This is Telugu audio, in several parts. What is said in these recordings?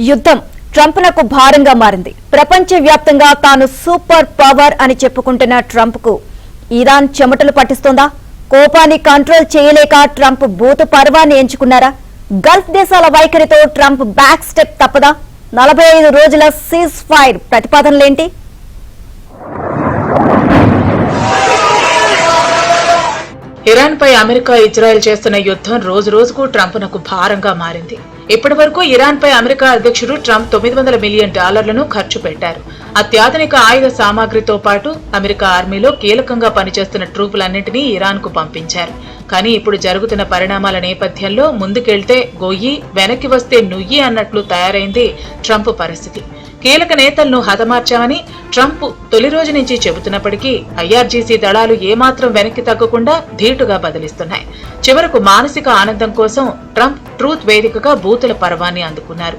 యుద్ధం ట్రంప్నకు భారంగా మారింది. ప్రపంచవ్యాప్తంగా తాను సూపర్ పవర్ అని చెప్పుకుంటున్న ట్రంప్కు ఇరాన్ చెమటలు పట్టిస్తోందా? కోపాన్ని కంట్రోల్ చేయలేక ట్రంప్ బూతు పర్వాన్ని ఎంచుకున్నారా? గల్ఫ్ దేశాల వైఖరితో ట్రంప్ బ్యాక్ స్టెప్ తప్పదా? 45 రోజుల సీజ్ ఫైర్ ప్రతిపాదనలేంటి? ఇరాన్ పై అమెరికా ఇజ్రాయెల్ చేస్తున్న యుద్ధం రోజు రోజుకు ట్రంప్నకు భారంగా మారింది. ఇప్పటి వరకు ఇరాన్ పై అమెరికా అధ్యక్షుడు ట్రంప్ $900 మిలియన్ ఖర్చు పెట్టారు. అత్యాధునిక ఆయుధ సామాగ్రితో పాటు అమెరికా ఆర్మీలో కీలకంగా పనిచేస్తున్న ట్రూపులన్నింటినీ ఇరాన్ కు పంపించారు. కానీ ఇప్పుడు జరుగుతున్న పరిణామాల నేపథ్యంలో ముందుకెళ్తే గొయ్యి, వెనక్కి వస్తే నుయ్యి అన్నట్లు తయారైంది ట్రంప్ పరిస్థితి. కీలక నేతలను హతమార్చామని ట్రంప్ తొలి రోజు నుంచి చెబుతున్నప్పటికీ ఐఆర్జీసీ దళాలు ఏమాత్రం వెనక్కి తగ్గకుండా ధీటుగా బదిలిస్తున్నాయి. చివరకు మానసిక ఆనందం కోసం ట్రంప్ ట్రూత్ వేదికగా బూతుల పర్వాన్ని అందుకున్నారు.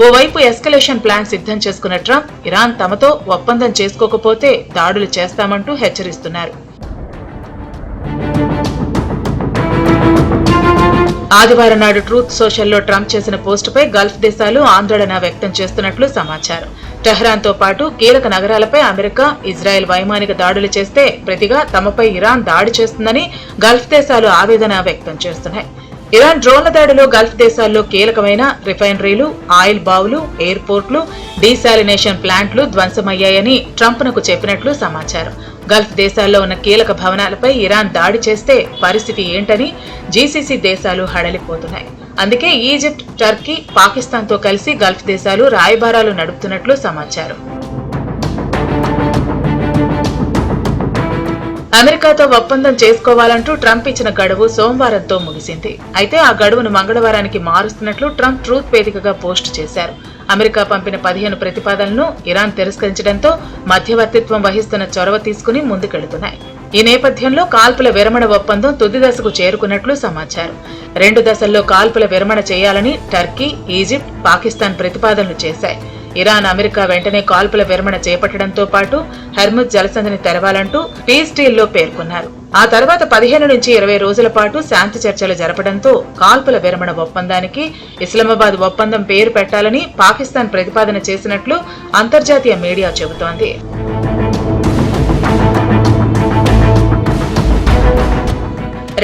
ఓవైపు ఎస్కలేషన్ ప్లాన్ సిద్ధం చేసుకున్న ట్రంప్ ఇరాన్ తమతో ఒప్పందం చేసుకోకపోతే దాడులు చేస్తామంటూ హెచ్చరిస్తున్నారు. ఆదివారం నాడు ట్రూత్ సోషల్లో ట్రంప్ చేసిన పోస్టుపై గల్ఫ్ దేశాలు ఆందోళన వ్యక్తం చేస్తున్నట్లు సమాచారం. టెహ్రాన్ తో పాటు కీలక నగరాలపై అమెరికా, ఇజ్రాయెల్ వైమానిక దాడులు చేస్తే ప్రతిగా తమపై ఇరాన్ దాడి చేస్తుందని గల్ఫ్ దేశాలు ఆవేదన వ్యక్తం చేస్తున్నాయి. ఇరాన్ డ్రోన్ల దాడిలో గల్ఫ్ దేశాల్లో కీలకమైన రిఫైనరీలు, ఆయిల్ బావులు, ఎయిర్పోర్ట్లు, డీసాలినేషన్ ప్లాంట్లు ధ్వంసమయ్యాయని ట్రంప్నకు చెప్పినట్లు సమాచారం. గల్ఫ్ దేశాల్లో ఉన్న కీలక భవనాలపై ఇరాన్ దాడి చేస్తే పరిస్థితి ఏంటని జీసీసీ దేశాలు హడలిపోతున్నాయి. అందుకే ఈజిప్ట్, టర్కీ, పాకిస్తాన్తో కలిసి గల్ఫ్ దేశాలు రాయబారాలు నడుపుతున్నట్లు సమాచారం. అమెరికాతో ఒప్పందం చేసుకోవాలంటూ ట్రంప్ ఇచ్చిన గడువు సోమవారంతో ముగిసింది. అయితే ఆ గడువును మంగళవారానికి మారుస్తున్నట్లు ట్రంప్ ట్రూత్ వేదికగా పోస్టు చేశారు. అమెరికా పంపిన 15 ప్రతిపాదనలను ఇరాన్ తిరస్కరించడంతో మధ్యవర్తిత్వం వహిస్తున్న చొరవ తీసుకుని ముందుకెడుతున్నాయి. ఈ నేపథ్యంలో కాల్పుల విరమణ ఒప్పందం తుది దశకు చేరుకున్నట్లు సమాచారం. 2 దశల్లో కాల్పుల విరమణ చేయాలని టర్కీ, ఈజిప్ట్, పాకిస్తాన్ ప్రతిపాదనలు చేశాయి. ఇరాన్, అమెరికా వెంటనే కాల్పుల విరమణ చేపట్టడంతో పాటు హర్ముజ్ జలసంధిని తెరవాలంటూ పీస్ డీల్లో పేర్కొన్నారు. ఆ తర్వాత 15 నుంచి 20 రోజుల పాటు శాంతి చర్చలు జరపడంతో కాల్పుల విరమణ ఒప్పందానికి ఇస్లామాబాద్ ఒప్పందం పేరు పెట్టాలని పాకిస్తాన్ ప్రతిపాదన చేసినట్లు అంతర్జాతీయ మీడియా చెబుతోంది.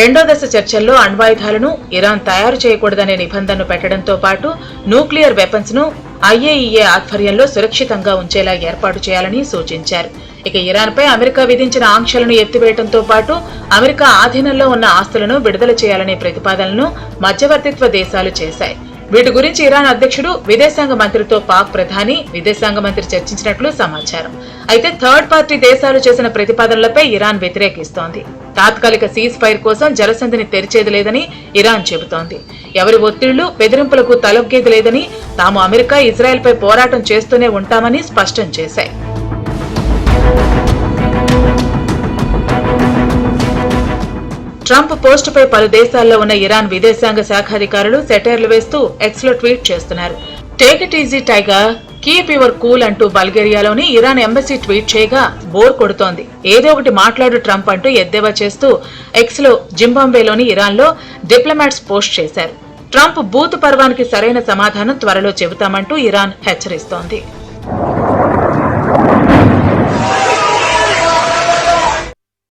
రెండో దశ చర్చల్లో అణ్వాయుధాలను ఇరాన్ తయారు చేయకూడదనే నిబంధనను పెట్టడంతో పాటు న్యూక్లియర్ వెపన్స్ ను ఐఏఈఏ ఆధ్వర్యంలో సురక్షితంగా ఉంచేలా ఏర్పాటు చేయాలని సూచించారు. ఇక ఇరాన్ పై అమెరికా విధించిన ఆంక్షలను ఎత్తివేయడంతో పాటు అమెరికా ఆధీనంలో ఉన్న ఆస్తులను విడుదల చేయాలనే ప్రతిపాదనలను మధ్యవర్తిత్వ దేశాలు చేశాయి. వీటి గురించి ఇరాన్ అధ్యక్షుడు, విదేశాంగ మంత్రితో పాక్ ప్రధాని, విదేశాంగ మంత్రి చర్చించినట్లు సమాచారం. అయితే థర్డ్ పార్టీ దేశాలు చేసిన ప్రతిపాదనలపై ఇరాన్ వ్యతిరేకిస్తోంది. తాత్కాలిక సీజ్ ఫైర్ కోసం జలసంధిని తెరిచేది లేదని ఇరాన్ చెబుతోంది. ఎవరి ఒత్తిళ్లు, బెదిరింపులకు తలొగ్గేది లేదని, తాము అమెరికా, ఇజ్రాయెల్ పై పోరాటం చేస్తూనే ఉంటామని స్పష్టం చేశాయి. ట్రంప్ పోస్టుపై పలు దేశాల్లో ఉన్న ఇరాన్ విదేశాంగ శాఖాధికారులు సెటైర్లు వేస్తూ ఎక్స్లో ట్వీట్ చేస్తున్నారు. Take it easy tiger, keep your cool అంటూ బల్గేరియాలోని ఇరాన్ ఎంబసీ ట్వీట్ చేయగా బోర్ కొడుతోంది, ఏదో ఒకటి మాట్లాడు ట్రంప్ అంటూ ఎద్దేవా చేస్తూ ఎక్స్లో జింబాబ్వేలోని ఇరాన్లో డిప్లొమాట్స్ పోస్ట్ చేశారు. ట్రంప్ బూతు పర్వానికి సరైన సమాధానం త్వరలో చెబుతామంటూ ఇరాన్ హెచ్చరిస్తోంది.